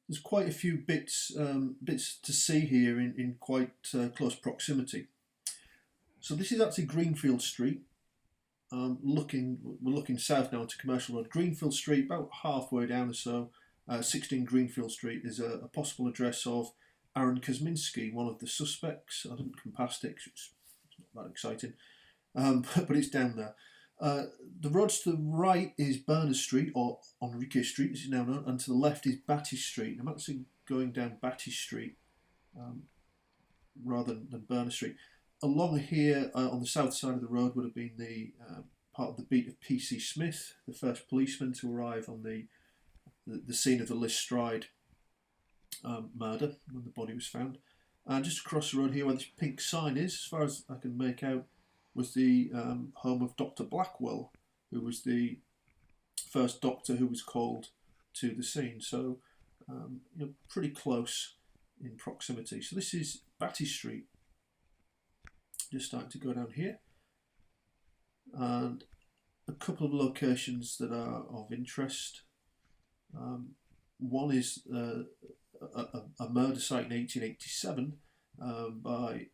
there's quite a few bits to see here in quite close proximity. So this is actually Greenfield Street. We're looking south now to Commercial Road. Greenfield Street, about halfway down or so. 16 Greenfield Street is a possible address of Aaron Kosminski, one of the suspects. I didn't come past it 'cause it's not that exciting, but it's down there. The roads to the right is Berners Street, or Enrique Street as it's now known, and to the left is Batty Street. I'm actually going down Batty Street rather than Berners Street. Along here on the south side of the road would have been the part of the beat of P.C. Smith, the first policeman to arrive on the scene of the Liz Stride murder when the body was found. And just across the road here where this pink sign is, as far as I can make out, was the home of Dr. Blackwell, who was the first doctor who was called to the scene. So, pretty close in proximity. So this is Batty Street. Just starting to go down here. And a couple of locations that are of interest. One is a murder site in 1887 by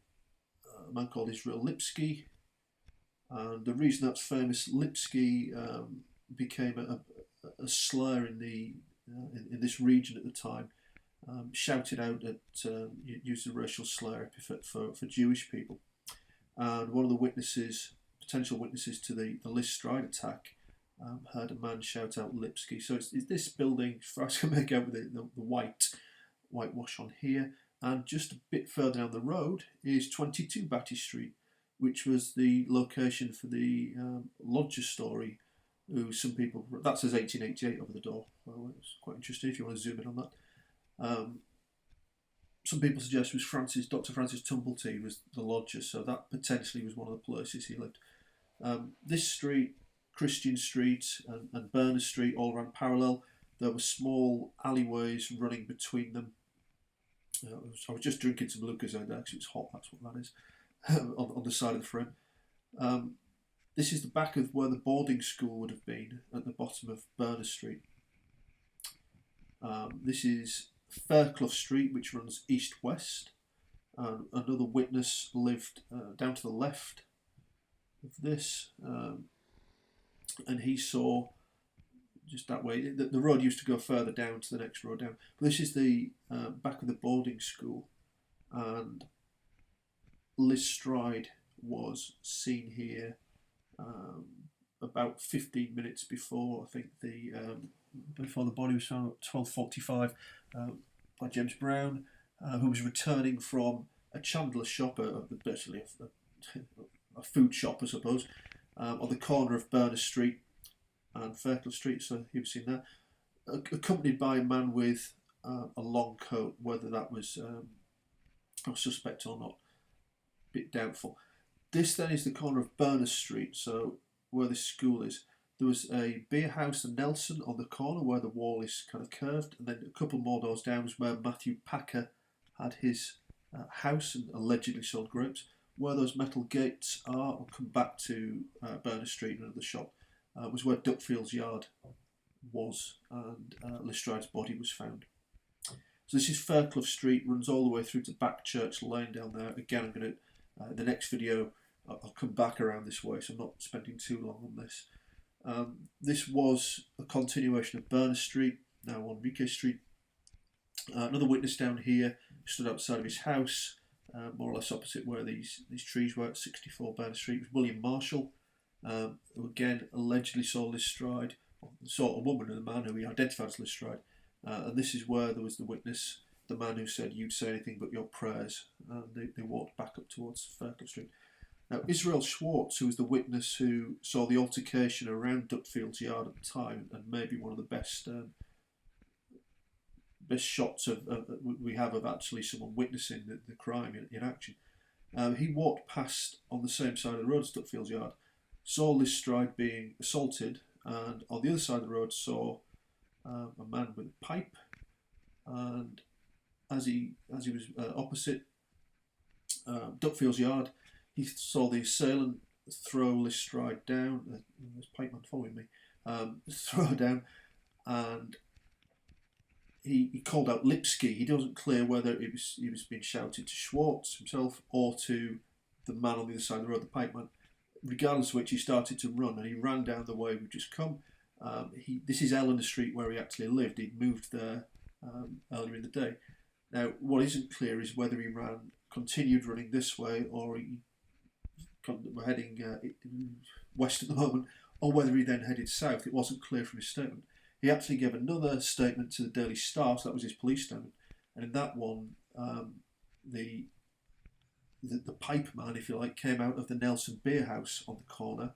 a man called Israel Lipsky. And the reason that's famous, Lipsky became a slur in this region at the time. Shouted out at used a racial slur epithet for Jewish people. And one of the potential witnesses to the Liz Stride attack, heard a man shout out Lipsky. So it's this building, as far as I can make out with the whitewash on here. And just a bit further down the road is 22 Batty Street, which was the location for the lodger story, who some people, that says 1888 over the door. Well, it's quite interesting if you want to zoom in on that. Some people suggest it was Dr. Francis Tumblety was the lodger, so that potentially was one of the places he lived. This street, Christian Street and Berners Street all ran parallel. There were small alleyways running between them. I was just drinking some Lucozade there because it's hot, that's what that is, on the side of the frame. This is the back of where the boarding school would have been, at the bottom of Berners Street. This is Fairclough Street, which runs east-west. Another witness lived down to the left of this, and he saw just that way. The road used to go further down to the next road down. But this is the back of the boarding school, and Liz Stride was seen here about 15 minutes before, I think, before the body was found at 12:45 by James Brown, who was returning from a chandler shop, basically a food shop, I suppose, on the corner of Berners Street and Fairclough Street. So he was seen there, accompanied by a man with a long coat. Whether that was a suspect or not, a bit doubtful. This then is the corner of Berners Street, so where this school is. There was a beer house and Nelson on the corner where the wall is kind of curved, and then a couple more doors down was where Matthew Packer had his house and allegedly sold grapes. Where those metal gates are, I'll come back to Berners Street and another shop, was where Duckfield's yard was, and Lestrade's body was found. So this is Fairclough Street, runs all the way through to Backchurch Lane down there. Again, I'm going to, the next video, I'll come back around this way, so I'm not spending too long on this. This was a continuation of Berners Street, now Enrique Street. Another witness down here stood outside of his house, more or less opposite where these trees were at 64 Berners Street. It was William Marshall, who again allegedly saw Liz Stride, saw a woman and a man who he identified as Liz Stride. And this is where there was the witness, the man who said, "You'd say anything but your prayers." And they walked back up towards Fairclough Street. Now, Israel Schwartz, who was the witness who saw the altercation around Duckfield's yard at the time, and maybe one of the best shots we have of actually someone witnessing the crime in action. He walked past on the same side of the road as Duckfield's yard, saw Liz Stride being assaulted, and on the other side of the road saw a man with a pipe. And as he was opposite Duckfield's yard, he saw the assailant throw Liz Stride down. This pipe man following me. Throw her down, and he called out Lipsky. He wasn't clear whether he was being shouted to Schwartz himself or to the man on the other side of the road, the pikeman. Regardless of which, he started to run, and he ran down the way we've just come. This is Eleanor Street where he actually lived. He'd moved there earlier in the day. Now, what isn't clear is whether he continued running this way, or we're heading west at the moment, or whether he then headed south. It wasn't clear from his statement. He actually gave another statement to the Daily Star, so that was his police statement, and in that one, the pipeman, if you like, came out of the Nelson Beer House on the corner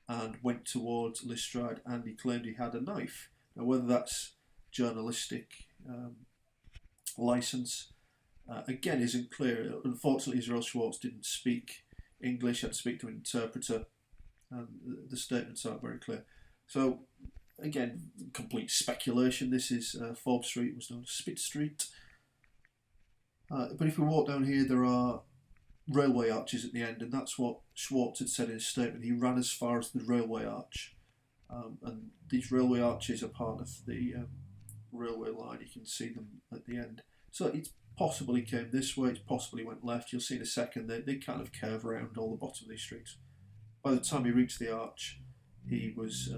and went towards Lestrade, and he claimed he had a knife. Now, whether that's journalistic license, again, isn't clear. Unfortunately, Israel Schwartz didn't speak English, had to speak to an interpreter, and the statements aren't very clear. So, again, complete speculation. This is Forbes Street, was known as Spit Street. But if we walk down here, there are railway arches at the end, and that's what Schwartz had said in his statement. He ran as far as the railway arch, and these railway arches are part of the railway line. You can see them at the end. So it's possible he came this way, it's possible he went left. You'll see in a second that they kind of curve around all the bottom of these streets. By the time he reached the arch, he was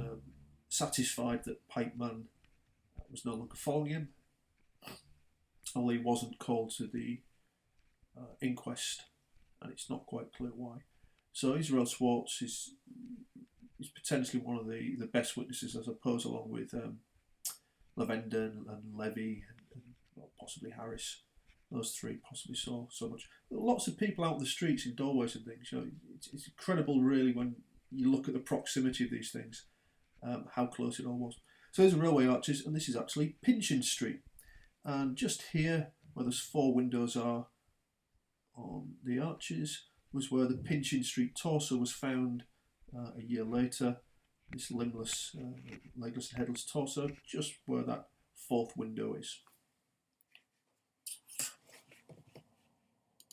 satisfied that Pikeman was no longer following him, although he wasn't called to the inquest, and it's not quite clear why. So Israel Schwartz is potentially one of the best witnesses, I suppose, along with Lavender and Levy and well, possibly Harris. Those three possibly saw so much. Lots of people out in the streets, in doorways and things. You know, it's incredible, really, when you look at the proximity of these things, how close it all was. So there's the railway arches, and this is actually Pinchin Street. And just here, where those 4 windows are on the arches, was where the Pinchin Street torso was found a year later. This limbless, legless and headless torso, just where that 4th window is.